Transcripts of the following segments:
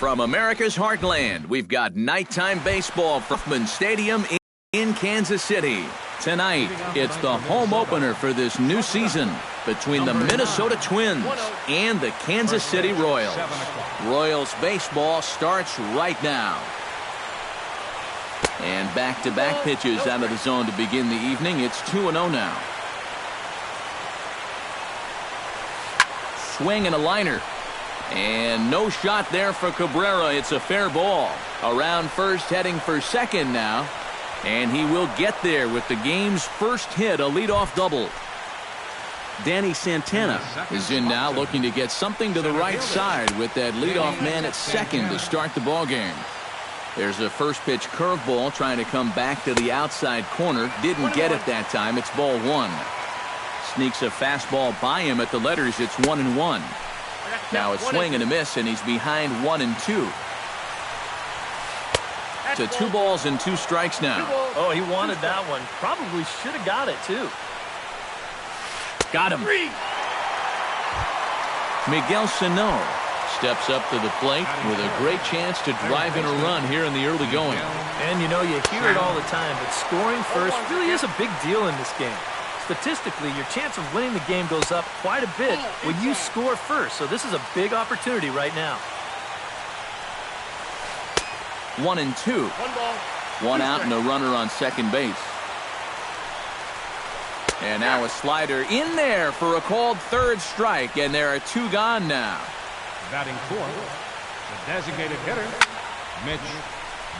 From America's heartland, we've got nighttime baseball from Hoffman Stadium in Kansas City. Tonight, it's the home opener for this new season between the Minnesota Twins and the Kansas City Royals. Royals baseball starts right now. And back-to-back pitches out of the zone to begin the evening. It's 2-0 now. Swing and a liner. And no shot there for Cabrera. It's a fair ball. Around first, heading for second now. And he will get there with the game's first hit, a leadoff double. Danny Santana is in now, looking to get something to the right side with that leadoff man at second to start the ball game. There's a first pitch curveball trying to come back to the outside corner. Didn't get it that time. It's ball one. Sneaks a fastball by him at the letters. It's 1-1. Now a swing and a miss, and he's behind 1-2. To 2 balls and 2 strikes now. Oh, he wanted that one. Probably should have got it, too. Got him. Miguel Sano steps up to the plate with a great chance to drive in a run here in the early going. And, you know, you hear it all the time, but scoring first really is a big deal in this game. Statistically, your chance of winning the game goes up quite a bit when you score first. So this is a big opportunity right now. 1-2. 1 out and a runner on second base. And now a slider in there for a called third strike, and there are 2 gone now. Batting fourth, the designated hitter, Mitch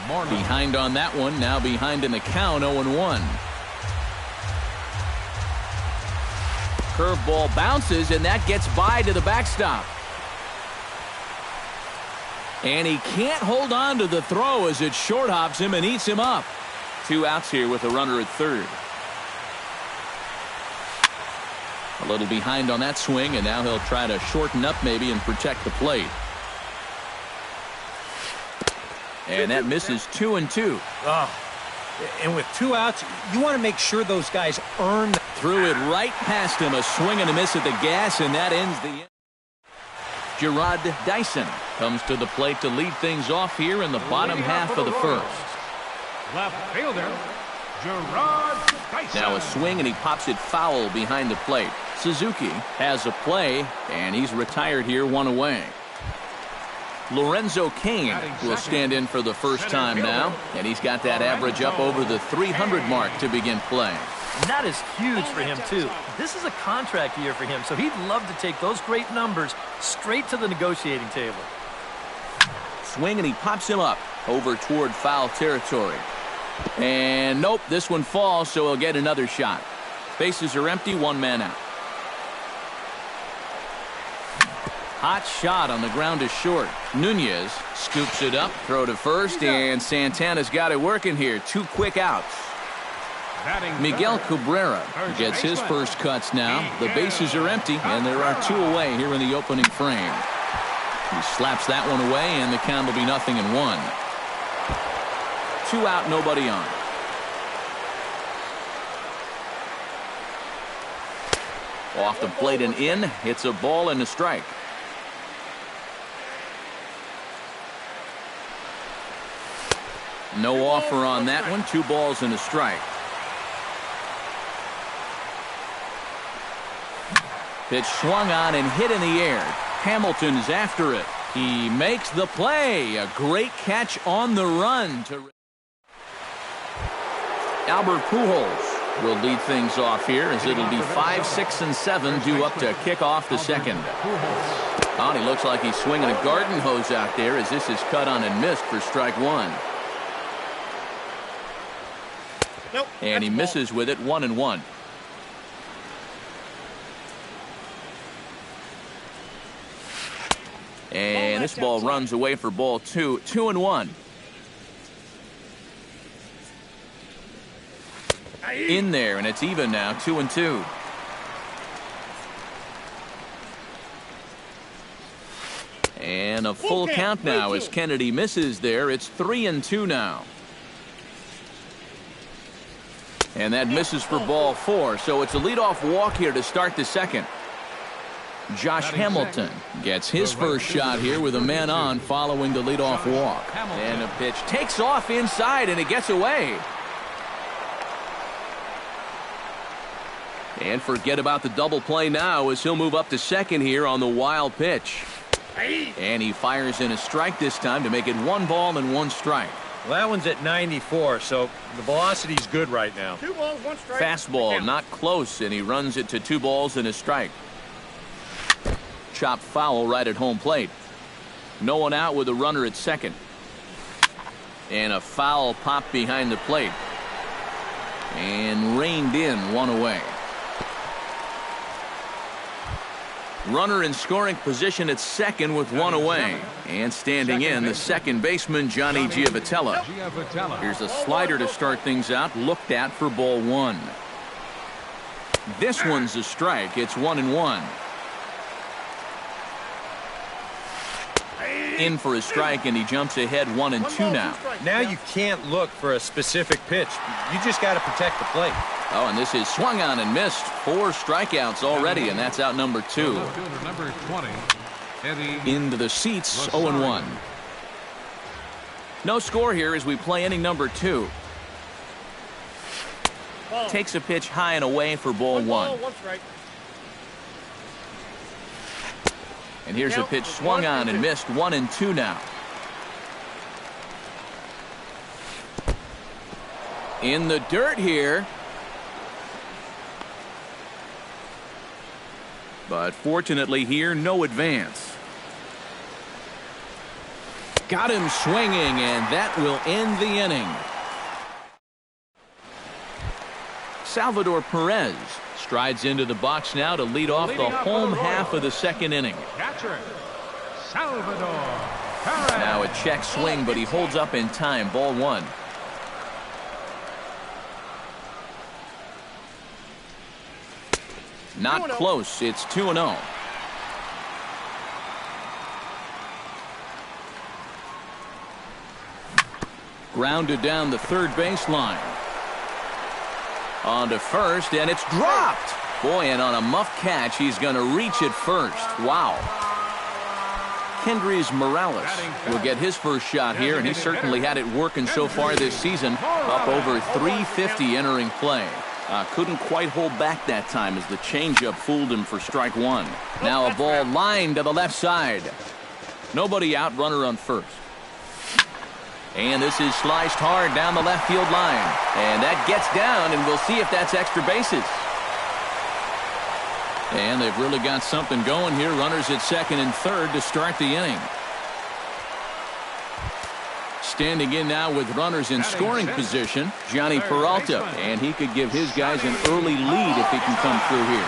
Marner. Behind on that one, now behind in the count, 0-1. Curveball bounces, and that gets by to the backstop. And he can't hold on to the throw as it short hops him and eats him up. 2 outs here with a runner at third. A little behind on that swing, and now he'll try to shorten up maybe and protect the plate. And that misses 2-2. Oh. And with 2 outs, you want to make sure those guys earn. Threw it right past him. A swing and a miss at the gas, and that ends the inning. Gerard Dyson comes to the plate to lead things off here in the bottom half of the first. Left fielder, Gerard Dyson. Now a swing, and he pops it foul behind the plate. Suzuki has a play, and he's retired here, 1 away. Lorenzo Cain will stand in for the first time now, and he's got that average up over the 300 mark to begin play. And that is huge for him, too. This is a contract year for him, so he'd love to take those great numbers straight to the negotiating table. Swing, and he pops him up over toward foul territory. And nope, this one falls, so he'll get another shot. Bases are empty, 1 man out. Hot shot on the ground is short. Nunez scoops it up, throw to first, and Santana's got it working here. 2 quick outs. Miguel Cabrera gets his first cuts now. The bases are empty, and there are 2 away here in the opening frame. He slaps that one away, and the count will be 0-1. 2 out, nobody on. Off the plate and in. It's a ball and a strike. No offer on that one. 2 balls and a strike. Pitch swung on and hit in the air. Hamilton's after it. He makes the play. A great catch on the run. Albert Pujols will lead things off here as it'll be 5, 6, and 7 due up to kick off the second. Oh, and he looks like he's swinging a garden hose out there as this is cut on and missed for strike 1. Nope, and he misses with it, 1-1. And this ball runs away for ball 2. 2-1. In there, and it's even now, 2-2. And a full count now as Kennedy misses there. It's 3-2 now. And that misses for ball 4. So it's a leadoff walk here to start the second. Josh Hamilton gets his first shot here with a man on following the leadoff walk. And a pitch takes off inside, and it gets away. And forget about the double play now as he'll move up to second here on the wild pitch. And he fires in a strike this time to make it 1 ball and 1 strike. Well, that one's at 94, so the velocity's good right now. 2 balls, 1 strike. Fastball not close, and he runs it to 2 balls and a strike. Chopped foul right at home plate. No one out with a runner at second. And a foul pop behind the plate. And reined in, 1 away. Runner in scoring position at second with 1 away. And standing in, the second baseman, Johnny Giavotella. Here's a slider to start things out, looked at for ball 1. This one's a strike. It's 1-1. In for a strike, and he jumps ahead 1-2 now. Now you can't look for a specific pitch. You just got to protect the plate. Oh, and this is swung on and missed. 4 strikeouts already, and that's out number 2. Number 20, Into the seats, 0-1. No score here as we play inning number 2. Takes a pitch high and away for ball 1. 1 strike. And here's a pitch swung on and missed, 1-2 now. In the dirt here. But fortunately here, no advance. Got him swinging, and that will end the inning. Salvador Perez strides into the box now to lead off the home half of the second inning. catcher, Salvador Perez. Now a check swing, but he holds up in time. Ball 1. Not close. It's 2-0. Grounded down the third baseline. On to first, and it's dropped. Boy, and on a muff catch, he's going to reach it first. Wow. Kendrys Morales will get his first shot here, and he certainly had it working so far this season. Up over 350 entering play. Couldn't quite hold back that time as the changeup fooled him for strike 1. Now a ball lined to the left side. Nobody out, runner on first. And this is sliced hard down the left field line. And that gets down, and we'll see if that's extra bases. And they've really got something going here. Runners at second and third to start the inning. Standing in now with runners in scoring position, Johnny Peralta. And he could give his guys an early lead if he can come through here.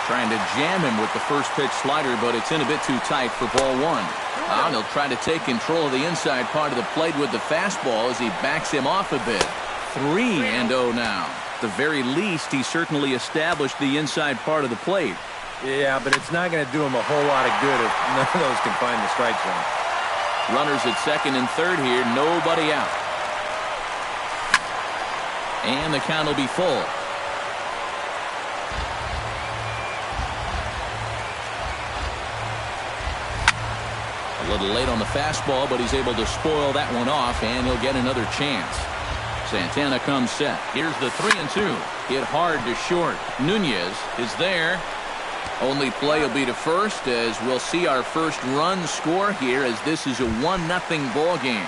Trying to jam him with the first pitch slider, but it's in a bit too tight for ball 1. And he'll try to take control of the inside part of the plate with the fastball as he backs him off a bit. 3-0 now. At the very least, he certainly established the inside part of the plate. Yeah, but it's not going to do him a whole lot of good if none of those can find the strike zone. Runners at second and third here, nobody out. And the count will be full. A little late on the fastball, but he's able to spoil that one off, and he'll get another chance. Santana comes set. Here's the 3-2. Hit hard to short. Nunez is there. Only play will be to first as we'll see our first run score here as this is a 1-0 ball game.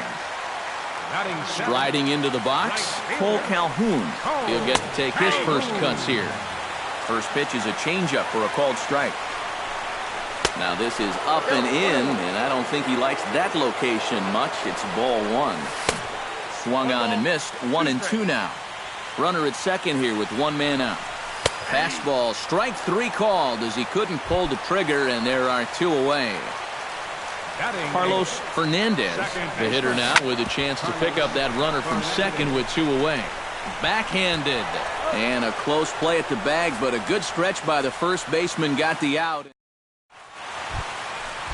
Striding into the box, Cole Calhoun. He'll get to take his first cuts here. First pitch is a changeup for a called strike. Now this is up and in, and I don't think he likes that location much. It's ball 1. Swung on and missed. 1-2 now. Runner at second here with 1 man out. Fastball, strike 3 called as he couldn't pull the trigger, and there are 2 away. Carlos Fernandez, the hitter now, with a chance to pick up that runner from second with 2 away. Backhanded, and a close play at the bag, but a good stretch by the first baseman got the out.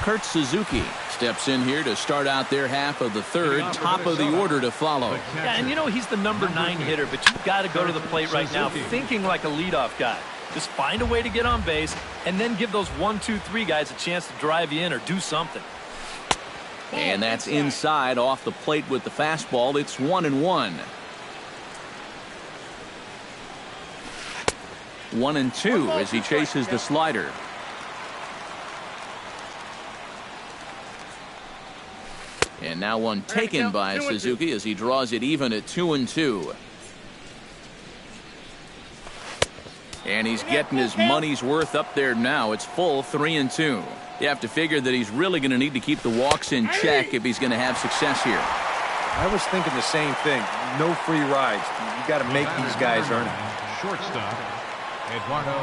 Kurt Suzuki steps in here to start out their half of the third. Top of the order to follow. Yeah, and you know he's the number 9 hitter, but you've got to go to the plate right now thinking like a leadoff guy. Just find a way to get on base and then give those 1, 2, 3 guys a chance to drive you in or do something. And that's inside off the plate with the fastball. It's 1-1. 1-2 as he chases the slider. And now one taken by Suzuki as he draws it even at 2-2. And he's getting his money's worth up there now. It's full 3-2. You have to figure that he's really going to need to keep the walks in check if he's going to have success here. I was thinking the same thing. No free rides. You got to make these guys earn it. Shortstop, Eduardo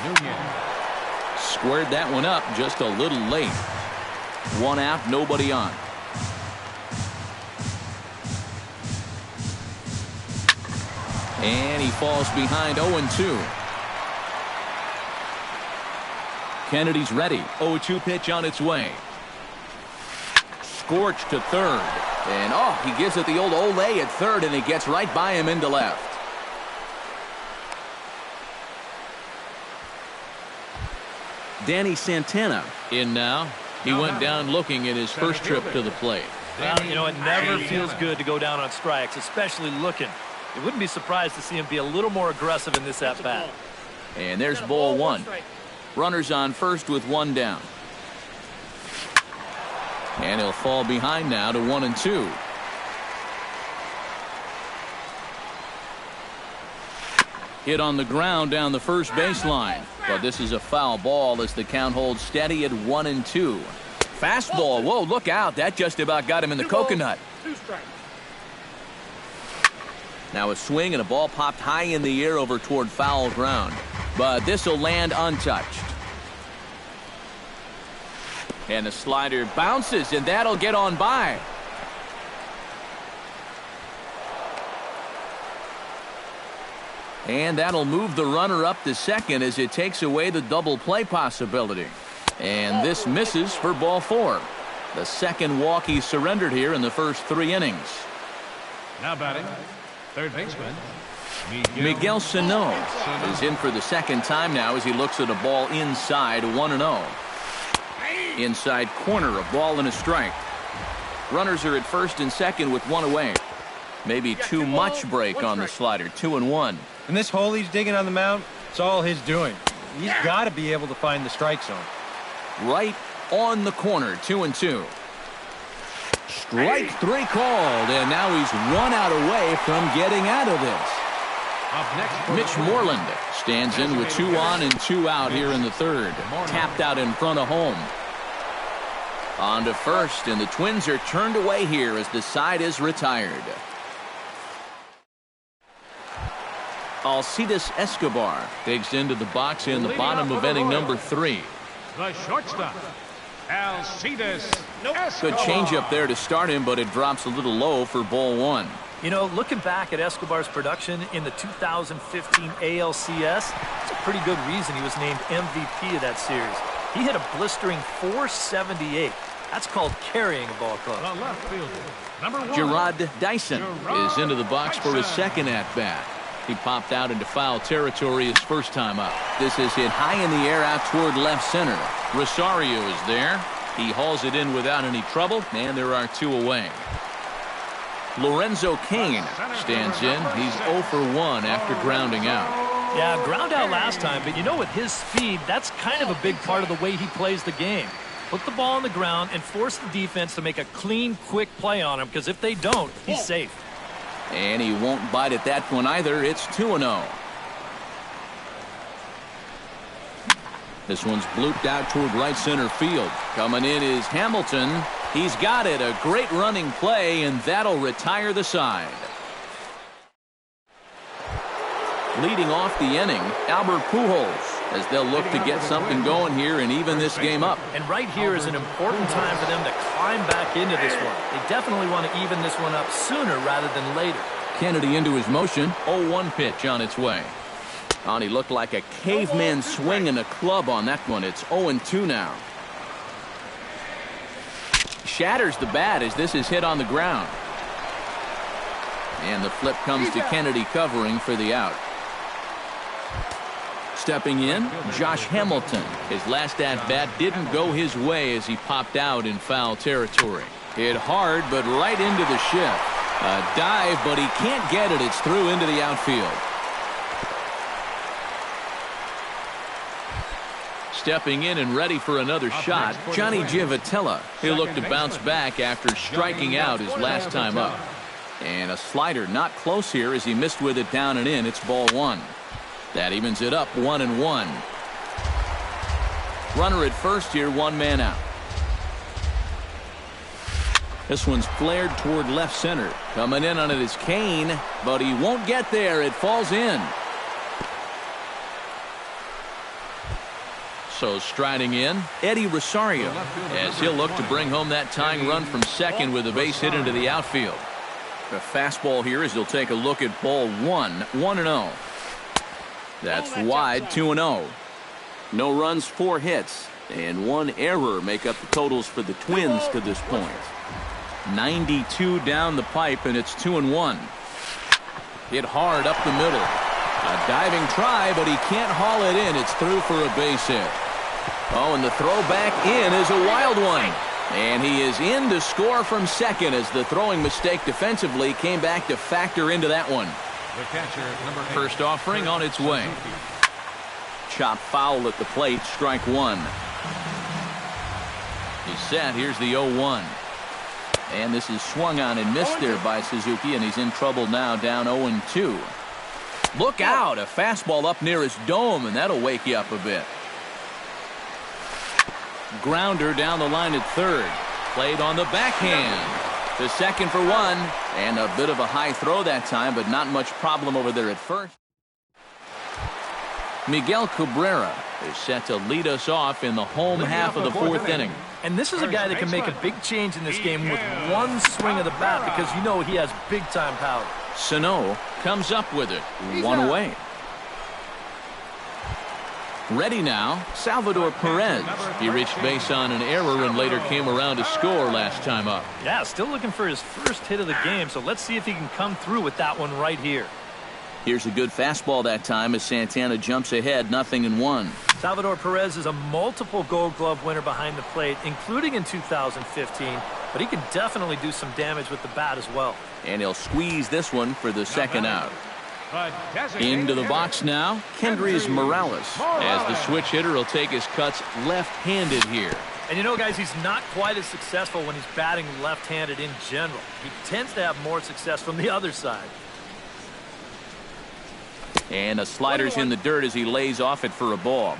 Nunez. Squared that one up just a little late. One out, nobody on. And he falls behind 0-2. Kennedy's ready. 0-2 pitch on its way. Scorched to third. And he gives it the old Olay at third, and it gets right by him into left. Danny Santana in now. He went down looking at his first trip to the plate. Well, you know, it never feels good to go down on strikes, especially looking. You wouldn't be surprised to see him be a little more aggressive in this at-bat. And there's ball one. Runners on first with one down. And he'll fall behind now to 1-2. Hit on the ground down the first baseline. But this is a foul ball as the count holds steady at 1-2. Fastball. Whoa, look out. That just about got him in the coconut. Now a swing and a ball popped high in the air over toward foul ground. But this will land untouched. And the slider bounces, and that'll get on by. And that'll move the runner up to second as it takes away the double play possibility. And this misses for ball 4. The second walk he surrendered here in the first 3 innings. Now batting, third baseman, Miguel Sano is in for the second time now as he looks at a ball inside 1-0. Inside corner, a ball and a strike. Runners are at first and second with one away. Maybe too much break on the slider. 2-1. And this hole he's digging on the mound, it's all his doing. He's got to be able to find the strike zone. Right on the corner. 2-2. Strike 3 called, and now he's 1 out away from getting out of this. Up next, Mitch Moreland stands in with 2 on and 2 out here in the third. Tapped out in front of home. On to first, and the Twins are turned away here as the side is retired. Alcides Escobar digs into the box in the bottom of inning number 3. the shortstop, Alcides Escobar. Good changeup there to start him, but it drops a little low for ball 1. You know, looking back at Escobar's production in the 2015 ALCS, it's a pretty good reason he was named MVP of that series. He hit a blistering .478. That's called carrying a ball club. The left fielder, number 1. Gerard Dyson is into the box for his second at-bat. He popped out into foul territory his first time up. This is hit high in the air out toward left center. Rosario is there. He hauls it in without any trouble, and there are 2 away. Lorenzo Cain stands in. He's 0 for 1 after grounding out. Yeah, ground out last time, but you know, with his speed, that's kind of a big part of the way he plays the game. Put the ball on the ground and force the defense to make a clean, quick play on him, because if they don't, he's safe. And he won't bite at that one either. It's 2-0. This one's blooped out toward right center field. Coming in is Hamilton. He's got it. A great running play, and that'll retire the side. Leading off the inning, Albert Pujols, as they'll look to get something going here and even this game up. And right here is an important time for them to climb back into this one. They definitely want to even this one up sooner rather than later. Kennedy into his motion. 0-1 pitch on its way. And he looked like a caveman swinging a club on that one. It's 0-2 now. Shatters the bat as this is hit on the ground. And the flip comes to Kennedy covering for the out. Stepping in, Josh Hamilton. His last at-bat didn't go his way as he popped out in foul territory. Hit hard, but right into the shift. A dive, but he can't get it. It's through into the outfield. Stepping in and ready for another shot, Johnny Giavotella. He'll look to bounce back after striking out his last time up. And a slider not close here as he missed with it down and in. It's ball one. That evens it up 1-1. Runner at first here, one man out. This one's flared toward left center. Coming in on it is Kane, but he won't get there. It falls in. So striding in, Eddie Rosario, as he'll look to bring home that tying run from second with a base hit into the outfield. The fastball here as he'll take a look at ball one, 1-0. That's wide, 2-0. No runs, 4 hits, and 1 error make up the totals for the Twins to this point. 92 down the pipe, and it's 2-1. Hit hard up the middle. A diving try, but he can't haul it in. It's through for a base hit. Oh, and the throw back in is a wild one. And he is in to score from second as the throwing mistake defensively came back to factor into that one. The catcher, number 8. First offering on its way. Chop foul at the plate, strike one. He's set. Here's the 0-1. And this is swung on and missed there by Suzuki, and he's in trouble now, down 0-2. Look out, a fastball up near his dome, and that'll wake you up a bit. Grounder down the line at third. Played on the backhand. To second for one, and a bit of a high throw that time, but not much problem over there at first. Miguel Cabrera is set to lead us off in the home half of the fourth inning. And this is a guy that can make a big change in this game with one swing of the bat, because you know he has big-time power. Sano comes up with it. One away. Ready now, Salvador Perez. He reached base on an error and later came around to score last time up. Yeah, still looking for his first hit of the game, so let's see if he can come through with that one right here. Here's a good fastball that time as Santana jumps ahead, 0-1. Salvador Perez is a multiple Gold Glove winner behind the plate, including in 2015, but he can definitely do some damage with the bat as well. And he'll squeeze this one for the second out. Into the box now, Kendrys Morales, as the switch hitter will take his cuts left-handed here. And you know, guys, he's not quite as successful when he's batting left-handed in general. He tends to have more success from the other side. And a slider's in the dirt as he lays off it for a ball.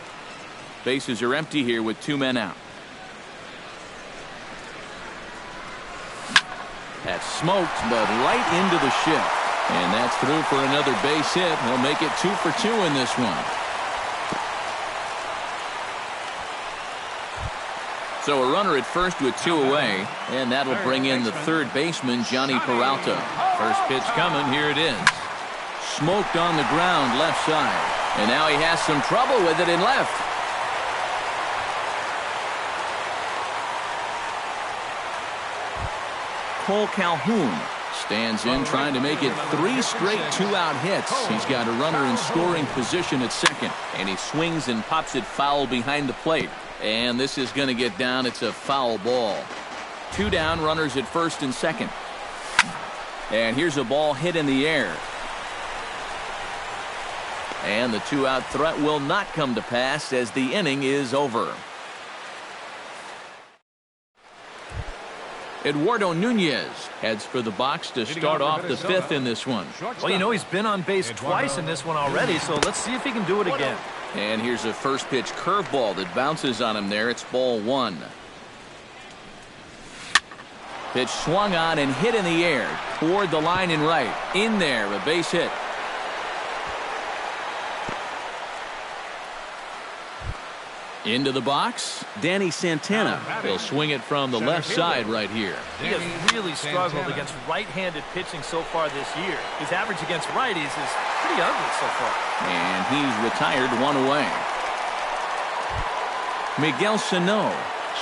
Bases are empty here with 2 men out. That's smoked, but right into the shift. And that's through for another base hit. He'll make it 2 for 2 in this one. So a runner at first with 2 away, and that'll bring in the third baseman, Johnny Peralta. First pitch coming, here it is. Smoked on the ground, left side. And now he has some trouble with it in left. Cole Calhoun stands in, trying to make it 3 straight 2-out hits. He's got a runner in scoring position at second, and he swings and pops it foul behind the plate. And this is going to get down. It's a foul ball. 2 down, runners at first and second. And here's a ball hit in the air. And the 2-out threat will not come to pass as the inning is over. Eduardo Nunez heads for the box to start off the 5th in this one. Well, you know, he's been on base twice in this one already, so let's see if he can do it again. And here's a first pitch curveball that bounces on him there. It's ball 1. Pitch swung on and hit in the air toward the line and right. In there, a base hit. Into the box, Danny Santana. He'll swing it from the left side right here. He has really struggled against right-handed pitching so far this year. His average against righties is pretty ugly so far. And he's retired, 1 away. Miguel Sano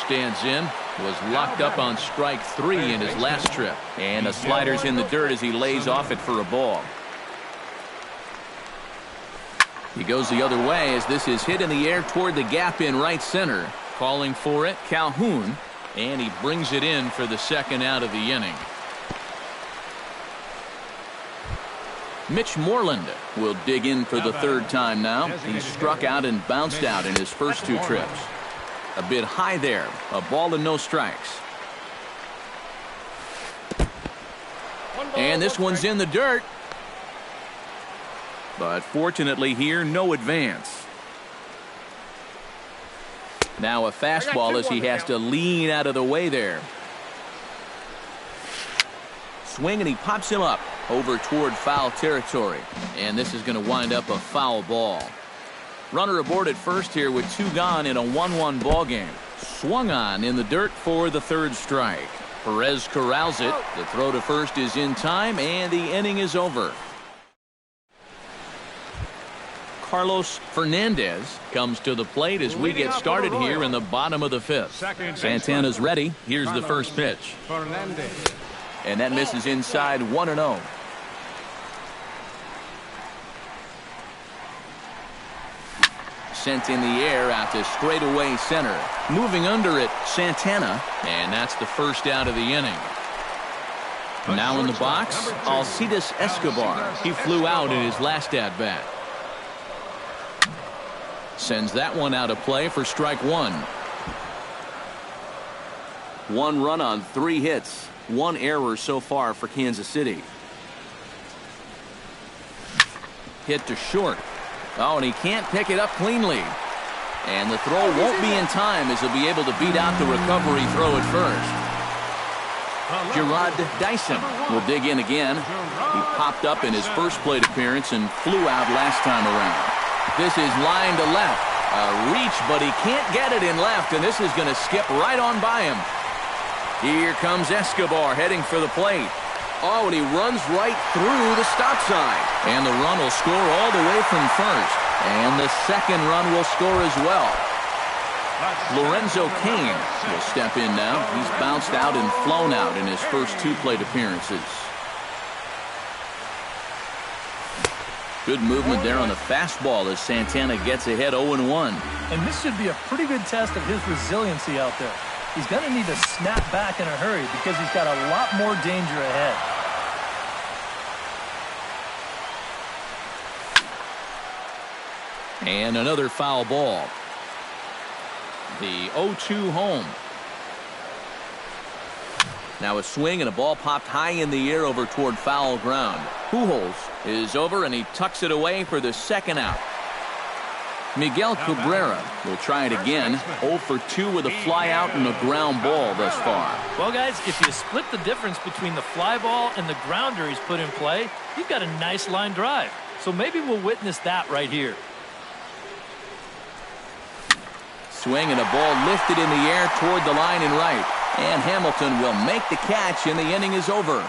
stands in. Was locked up on strike 3 in his last trip. And the slider's in the dirt as he lays off it for a ball. He goes the other way as this is hit in the air toward the gap in right center. Calling for it, Calhoun, and he brings it in for the second out of the inning. Mitch Moreland will dig in for the third time now. He struck out and bounced out in his first two trips. A bit high there. A ball and no strikes. And this one's in the dirt. But fortunately here, no advance. Now a fastball as he has to lean out of the way there. Swing and he pops him up over toward foul territory. And this is going to wind up a foul ball. Runner aboard at first here with two gone in a 1-1 ball game. Swung on in the dirt for the third strike. Perez corrals it. The throw to first is in time and the inning is over. Carlos Fernandez comes to the plate as we get started here in the bottom of the fifth. Santana's ready. Here's the first pitch. And that misses inside 1-0. Sent in the air out to straightaway center. Moving under it, Santana. And that's the first out of the inning. Now in the box, Alcides Escobar. He flew out in his last at-bat. Sends that one out of play for strike one. One run on 3 hits. 1 error so far for Kansas City. Hit to short. Oh, and he can't pick it up cleanly. And the throw won't be in time as he'll be able to beat out the recovery throw at first. Gerard Dyson will dig in again. He popped up in his first plate appearance and flew out last time around. This is line to left. A reach, but he can't get it in left, and this is going to skip right on by him. Here comes Escobar heading for the plate. Oh, and he runs right through the stop sign. And the run will score all the way from first. And the second run will score as well. Lorenzo Cain will step in now. He's bounced out and flown out in his first 2 plate appearances. Good movement there on the fastball as Santana gets ahead 0-1. And this should be a pretty good test of his resiliency out there. He's going to need to snap back in a hurry because he's got a lot more danger ahead. And another foul ball. The 0-2 home. Now a swing and a ball popped high in the air over toward foul ground. Pujols is over and he tucks it away for the second out. Miguel Cabrera will try it again. 0 for 2 with a fly out and a ground ball thus far. Well, guys, if you split the difference between the fly ball and the grounder he's put in play, you've got a nice line drive. So maybe we'll witness that right here. Swing and a ball lifted in the air toward the line and right. And Hamilton will make the catch and the inning is over.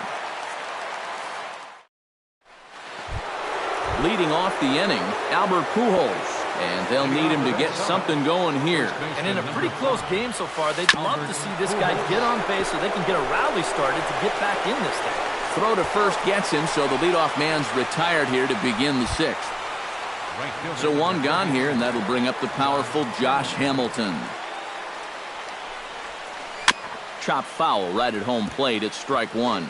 Leading off the inning, Albert Pujols. And they'll need him to get something going here. And in a pretty close game so far, they'd love to see this guy get on base so they can get a rally started to get back in this thing. Throw to first gets him, so the leadoff man's retired here to begin the 6th. So 1 gone here, and that'll bring up the powerful Josh Hamilton. Chopped foul right at home plate at strike 1.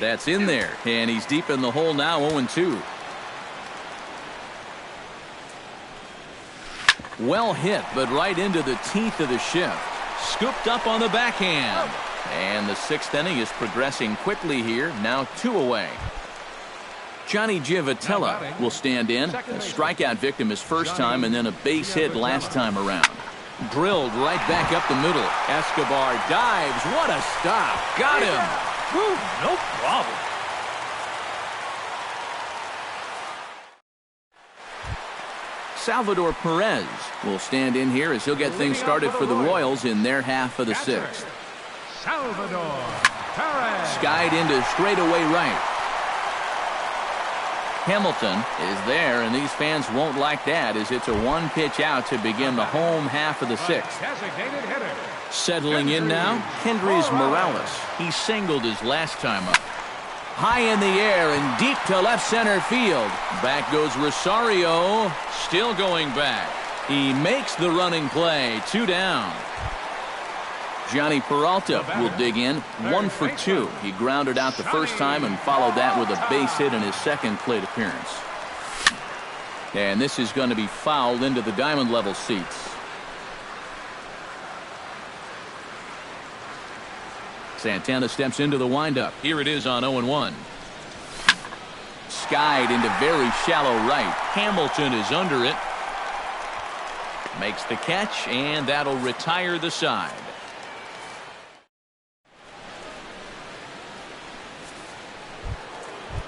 That's in there, and he's deep in the hole now, 0-2. Well hit, but right into the teeth of the shift. Scooped up on the backhand. And the 6th inning is progressing quickly here, now 2 away. Johnny Giavotella will stand in. A strikeout victim his first time, and then a base hit last time around. Drilled right back up the middle. Escobar dives. What a stop. Got him. Whew, no problem. Salvador Perez will stand in here as he'll get things started for the Royals in their half of the 6th. Salvador Perez. Skied into straightaway right. Hamilton is there, and these fans won't like that as it's a one-pitch out to begin the home half of the sixth. Settling in now, Kendrys Morales. He singled his last time up. High in the air and deep to left center field. Back goes Rosario, still going back. He makes the running play, 2 down. Johnny Peralta will dig in, 1 for 2. He grounded out the first time and followed that with a base hit in his second plate appearance. And this is going to be fouled into the diamond level seats. Santana steps into the windup. Here it is on 0-1. Skied into very shallow right. Hamilton is under it. Makes the catch, and that'll retire the side.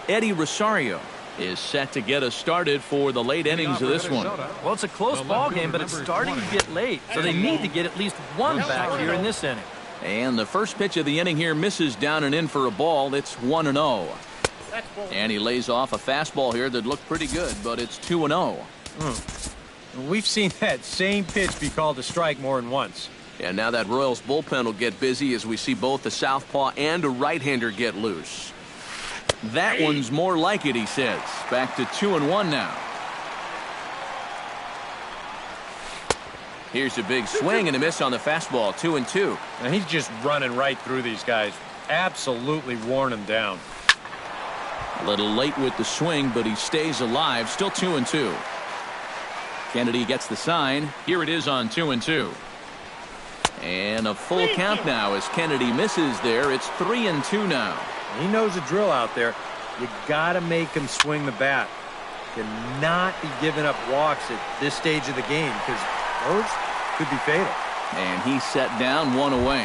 Eddie Rosario is set to get us started for the late innings of this one. Well, it's a close ball game, but it's starting to get late, so they need to get at least one back here in this inning. And the first pitch of the inning here misses down and in for a ball. It's 1-0. And he lays off a fastball here that looked pretty good, but it's 2-0. We've seen that same pitch be called a strike more than once. And now that Royals bullpen will get busy as we see both the southpaw and a right-hander get loose. That one's more like it, he says. Back to 2-1 now. Here's a big swing and a miss on the fastball, 2-2. And he's just running right through these guys. Absolutely worn them down. A little late with the swing, but he stays alive. Still 2-2. Kennedy gets the sign. Here it is on 2-2. And a full count now as Kennedy misses there. It's 3-2 now. He knows the drill out there. You got to make him swing the bat. Cannot be giving up walks at this stage of the game because those could be fatal. And he's set down, 1 away.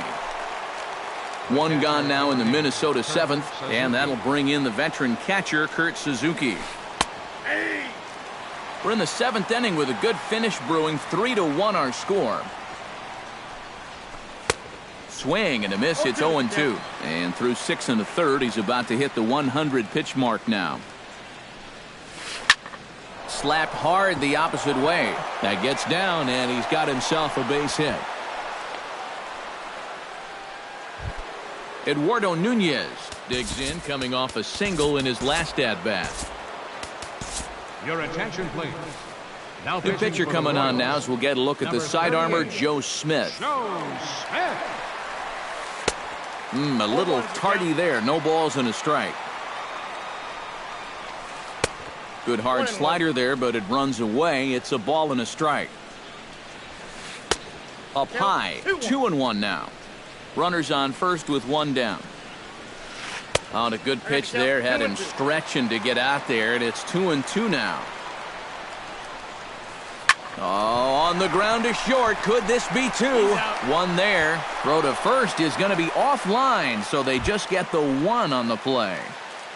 1 gone now in the Minnesota 7th, and that'll bring in the veteran catcher, Kurt Suzuki. We're in the 7th inning with a good finish brewing, 3-1 our score. Swing and a miss. It's 0-2. And through 6 1/3, he's about to hit the 100 pitch mark now. Slapped hard the opposite way. That gets down, and he's got himself a base hit. Eduardo Nunez digs in, coming off a single in his last at-bat. Your attention, please. Now The pitcher coming on now as we'll get a look at the side armor, Joe Smith. A little tardy there. No balls and a strike. Good hard slider there, but it runs away. It's a ball and a strike. Up high, 2-1 now. Runners on first with 1 down. On a good pitch there, had him stretching to get out there, and it's 2-2 now. Oh, on the ground to short. Could this be 2? 1 there. Throw to first is going to be offline, so they just get the 1 on the play.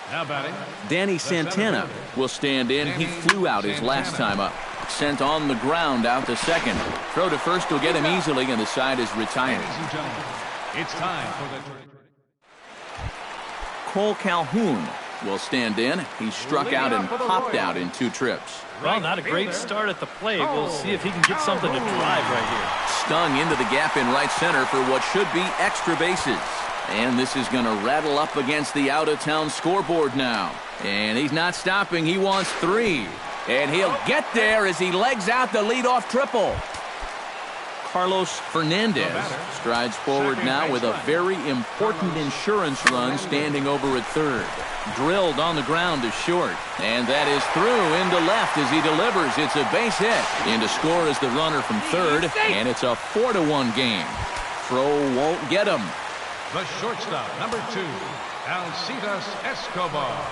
Now batting, Danny Santana will stand in. He flew out his last time up. Sent on the ground out to second. Throw to first will get him easily, and the side is retired. ladies and gentlemen, it's time for the... Cole Calhoun will stand in. He struck out and popped out in 2 trips. Well, not a great start at the plate. We'll see if he can get something to drive right here. Stung into the gap in right center for what should be extra bases. And this is going to rattle up against the out-of-town scoreboard now. And he's not stopping. He wants 3. And he'll get there as he legs out the leadoff triple. Carlos Fernandez strides forward now with a very important insurance run standing over at third. Drilled on the ground to short. And that is through into left as he delivers. It's a base hit. In to score is the runner from third. And it's a 4-1 game. Throw won't get him. The shortstop, number 2, Alcides Escobar.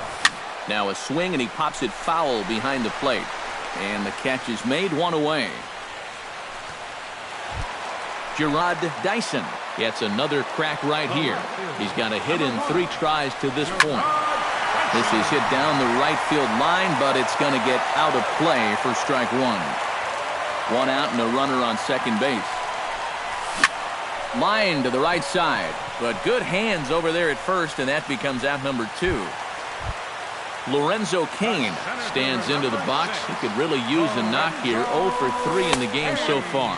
Now a swing, and he pops it foul behind the plate. And the catch is made, 1 away. Gerard Dyson gets another crack right here. He's got a hit in 3 tries to this point. This is hit down the right field line, but it's going to get out of play for strike 1. 1 out and a runner on second base. Line to the right side, but good hands over there at first, and that becomes out number 2. Lorenzo Cain stands into the box. He could really use a knock here. 0 for 3 in the game so far.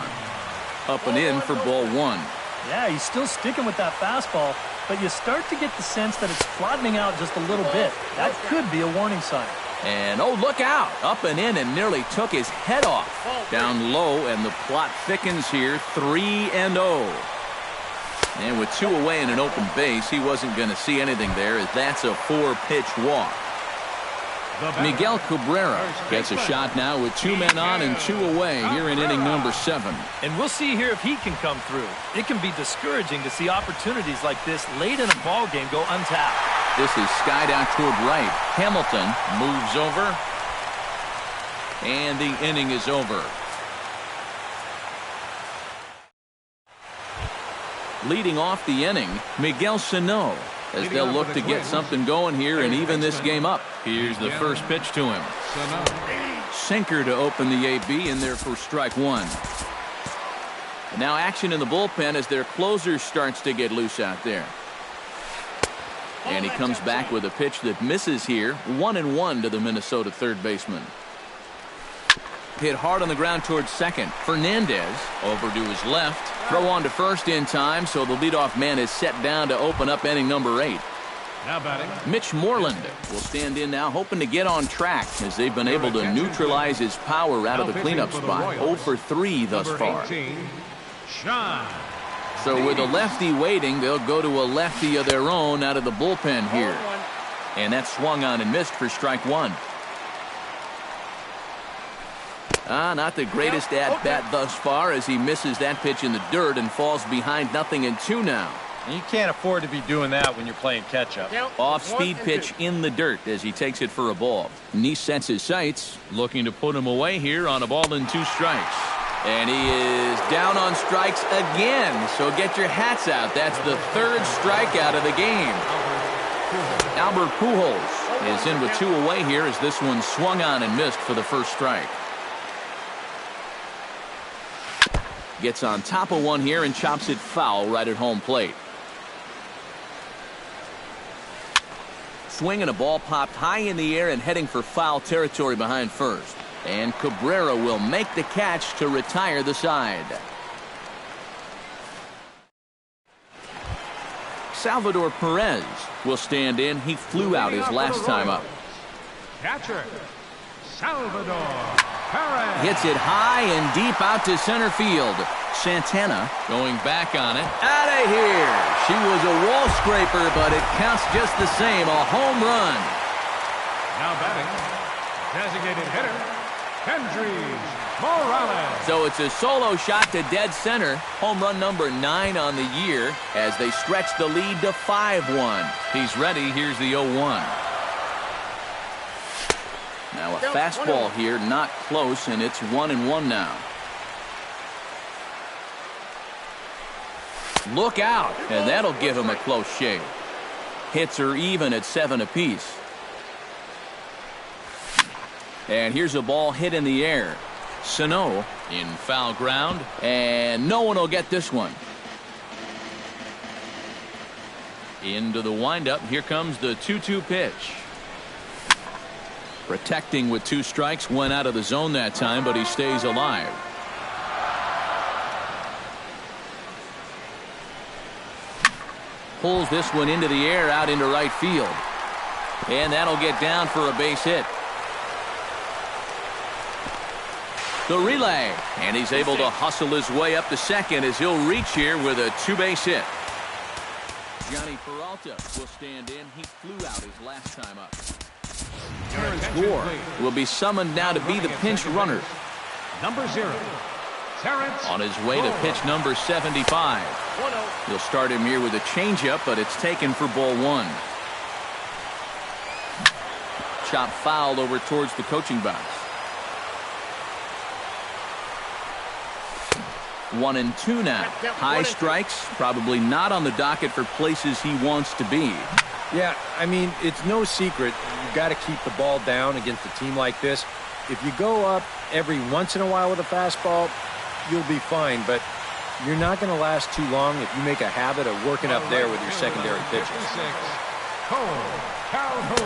Up and in for ball 1. Yeah, he's still sticking with that fastball, but you start to get the sense that it's flattening out just a little bit. That could be a warning sign. And, oh, look out. Up and in and nearly took his head off. Down low, and the plot thickens here. 3-0. And with 2 away and an open base, he wasn't going to see anything there, as that's a 4-pitch walk. Miguel Cabrera gets a shot now with 2 men on and 2 away here in inning number 7. And we'll see here if he can come through. It can be discouraging to see opportunities like this late in a ball game go untapped. This is skied out toward right. Hamilton moves over. And the inning is over. Leading off the inning, Miguel Sano, as they'll look to get something going here and even this game up. Here's the first pitch to him. Sinker to open the AB in there for strike 1. Now action in the bullpen as their closer starts to get loose out there. And he comes back with a pitch that misses here. 1-1 to the Minnesota third baseman. Hit hard on the ground towards second. Fernandez over to his left. Throw on to first in time, so the leadoff man is set down to open up inning number 8. Now batting, Mitch Moreland will stand in now, hoping to get on track as they've been able to neutralize his power out of the cleanup spot. 0 for 3 thus far. 18, Sean. So with a lefty waiting, they'll go to a lefty of their own out of the bullpen here. And that swung on and missed for strike 1. Not the greatest at-bat thus far as he misses that pitch in the dirt and falls behind 0-2 now. And you can't afford to be doing that when you're playing catch-up. Off-speed pitch in the dirt as he takes it for a ball. And he sets his sights, looking to put him away here on a ball and 2 strikes. And he is down on strikes again, so get your hats out. That's the 3rd strikeout of the game. Albert Pujols is in with 2 away here as this one swung on and missed for the first strike. Gets on top of one here and chops it foul right at home plate. Swing and a ball popped high in the air and heading for foul territory behind first. And Cabrera will make the catch to retire the side. Salvador Perez will stand in. He flew out his last time up. Catcher, Salvador Perez. Hits it high and deep out to center field. Santana going back on it. Out of here. She was a wall scraper, but it counts just the same. A home run. Now batting, designated hitter, Kendrys Morales. So it's a solo shot to dead center. Home run number 9 on the year as they stretch the lead to 5-1. He's ready. Here's the 0-1. Now a fastball here, not close, and it's 1-1 now. Look out, and that'll give him a close shave. Hits are even at 7 apiece. And here's a ball hit in the air. Sano in foul ground, and no one will get this one. Into the windup. Here comes the 2-2 pitch. Protecting with 2 strikes, went out of the zone that time, but he stays alive. Pulls this one into the air out into right field. And that'll get down for a base hit. The relay, and he's able to hustle his way up to second as he'll reach here with a 2-base hit. Johnny Peralta will stand in. He flew out his last time up. Terrence Gore will be summoned now to be the pinch runner. Number 0, Terrence. On his way to pitch number 75. He'll start him here with a changeup, but it's taken for ball 1. Chop fouled over towards the coaching box. 1-2 now. High strikes, probably not on the docket for places he wants to be. Yeah, I mean, it's no secret. You've got to keep the ball down against a team like this. If you go up every once in a while with a fastball, you'll be fine, but you're not going to last too long if you make a habit of working up there with your secondary pitches. Cole.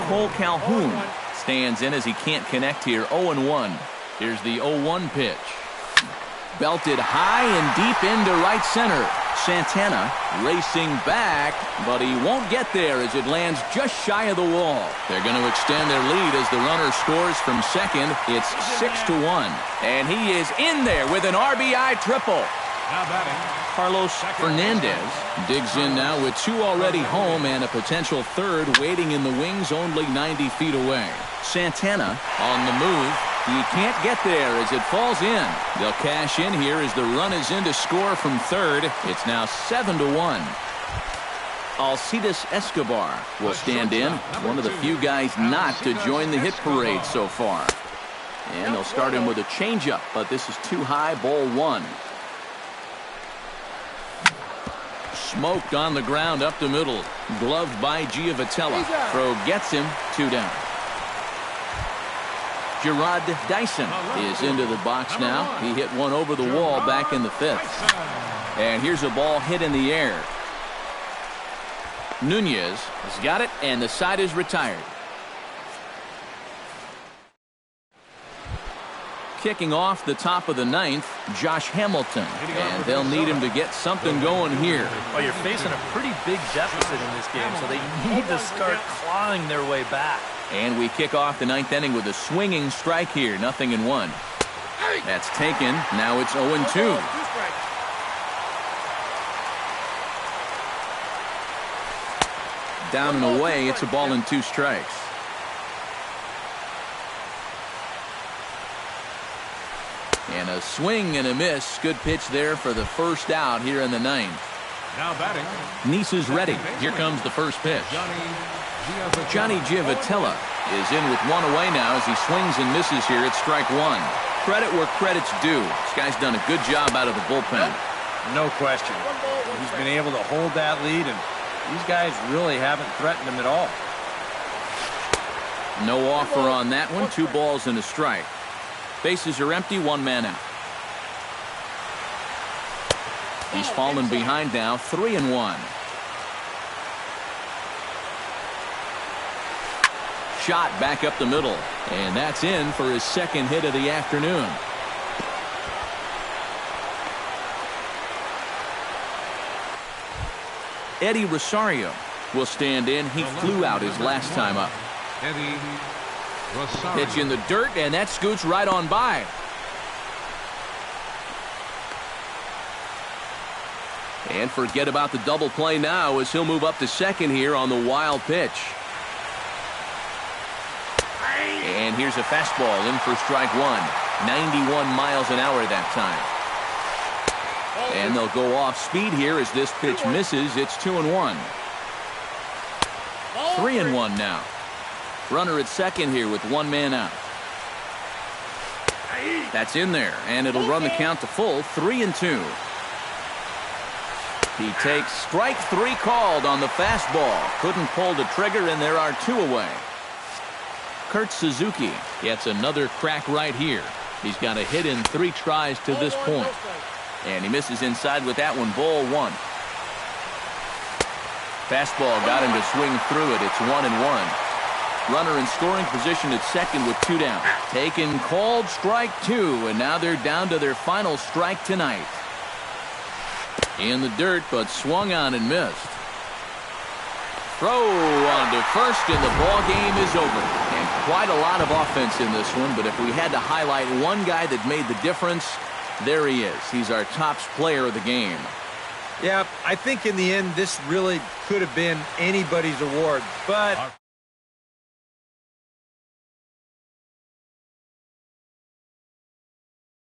Cole Calhoun stands in as he can't connect here. 0-1. Here's the 0-1 pitch. Belted high and deep into right center. Santana racing back, but he won't get there as it lands just shy of the wall. They're going to extend their lead as the runner scores from second. It's 6-1. And he is in there with an RBI triple. Now batting, Carlos Fernandez digs in now with two already home and a potential third waiting in the wings only 90 feet away. Santana on the move. He can't get there as it falls in. They'll cash in here as the run is in to score from third. It's now 7-1. Alcides Escobar will stand in. One of the few guys not to join the hit parade so far. And they'll start him with a changeup, but this is too high. Ball one. Smoked on the ground up the middle. Gloved by Giavotella. Throw gets him. 2 down. Gerard Dyson is into the box now. He hit one over the wall back in the 5th. And here's a ball hit in the air. Nunez has got it, and the side is retired. Kicking off the top of the 9th, Josh Hamilton. And they'll need him to get something going here. Well, you're facing a pretty big deficit in this game, so they need to start clawing their way back. And we kick off the 9th inning with a swinging strike here. 0-1. That's taken. Now it's 0-2. Down and away. It's a ball and 2 strikes. And a swing and a miss. Good pitch there for the first out here in the 9th. now batting. Nice is ready. Here comes the first pitch. Johnny Giavotella is in with one away now as he swings and misses here at strike one. Credit where credit's due. This guy's done a good job out of the bullpen. No question. He's been able to hold that lead, and these guys really haven't threatened him at all. No offer on that one. 2 balls and a strike. Bases are empty. 1 man out. He's fallen behind now. 3-1. Shot back up the middle, and that's in for his second hit of the afternoon. Eddie Rosario will stand in. He flew out his last time up. Eddie Rosario. Pitch in the dirt, and that scoots right on by. And forget about the double play now as he'll move up to second here on the wild pitch. And here's a fastball in for strike one. 91 miles an hour that time. And they'll go off speed here as this pitch misses. It's 2-1. 3-1 now. Runner at second here with 1 man out. That's in there, and it'll run the count to full. 3-2. He takes strike 3 called on the fastball. Couldn't pull the trigger, and there are 2 away. Kurt Suzuki gets another crack right here. He's got a hit in 3 tries to this point. And he misses inside with that one. Ball 1. Fastball got him to swing through it. It's 1-1. Runner in scoring position at second with 2 down. Taken, called, strike 2, and now they're down to their final strike tonight. In the dirt, but swung on and missed. Throw on to first, and the ball game is over. And quite a lot of offense in this one, but if we had to highlight one guy that made the difference, there he is. He's our top player of the game. Yeah, I think in the end, this really could have been anybody's award, but